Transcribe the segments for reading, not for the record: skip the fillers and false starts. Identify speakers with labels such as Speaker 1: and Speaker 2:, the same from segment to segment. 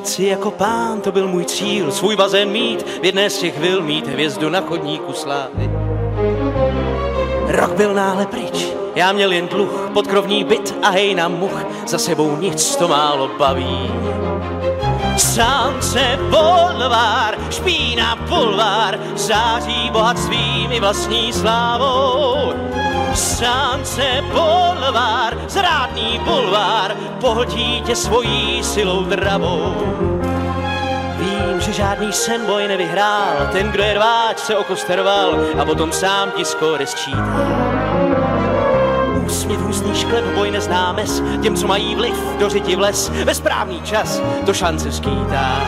Speaker 1: Žít si jako pán, to byl můj cíl, svůj bazén mít, v jedné z těch vil mít hvězdu na chodníku slávy. Rok byl náhle pryč, já měl jen dluh, podkrovní byt a hejna much, za sebou nic, to málo baví. Sance Bolvár, špína bulvár, září bohatstvím i vlastní slávou. Sance Bolvár, zrádný bulvár, pohltí tě svojí silou dravou. Vím, že žádný sen boj nevyhrál, ten, kdo je rváč, se okosterval a potom sám ti skóre sčítá. Úsměv ústní šklep, boj nezná mes, těm, co mají vliv, do řiti vles, ve správný čas to šance skýtá.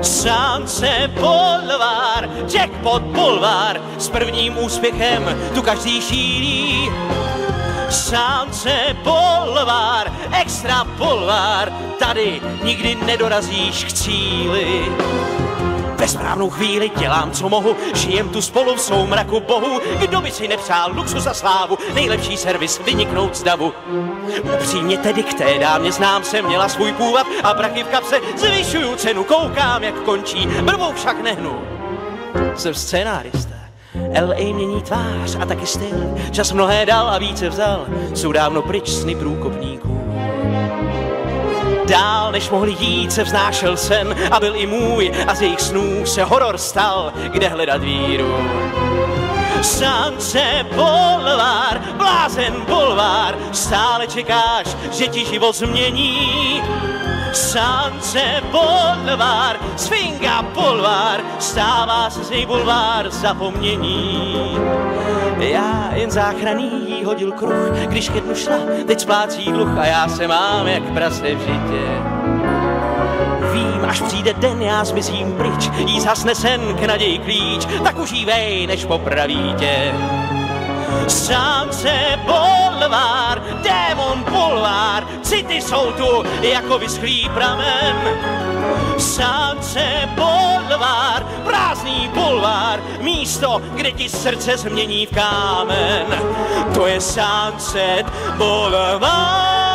Speaker 1: Sance Bolvár, jackpot bulvár, s prvním úspěchem tu každý šíří. Sance Bolvár, extra bulvár, tady nikdy nedorazíš k cíli. Ve správnou chvíli dělám, co mohu, žijem tu spolu v soumraku bohu. Kdo by si nepřál luxus a slávu, nejlepší servis vyniknout z davu. Upřímně tedy k té dámě znám se, měla svůj půvab a prachy v kapse, zvyšuju cenu, koukám, jak končí, brvou však nehnu. Jsem scénárista, LA mění tvář a taky styl, čas mnohé dal a více vzal, jsou dávno pryč sny průkopníků. Dál než mohli jít se vznášel sen a byl i můj a z jejich snů se horor stal, kde hledat víru. Sance Bolvár, blázen bulvár, stále čekáš, že ti život změní. Sance Bolvár, svinga bulvár, stává se z něj bulvár zapomnění. Já jen záchranný jí hodil kruh, když ke dnu šla, teď splácí dluh a já se mám jak prase v žitě. Vím, až přijde den, já zmizím pryč, jí zhasne sen, k naději klíč, tak užívej, než popraví tě. Sance Bolvár, démon bulvár, city jsou tu jako vyschlý pramen. Sance Bolvár, prázdný bulvár, místo, kde ti srdce změní v kámen. To je Sunset Bolvár.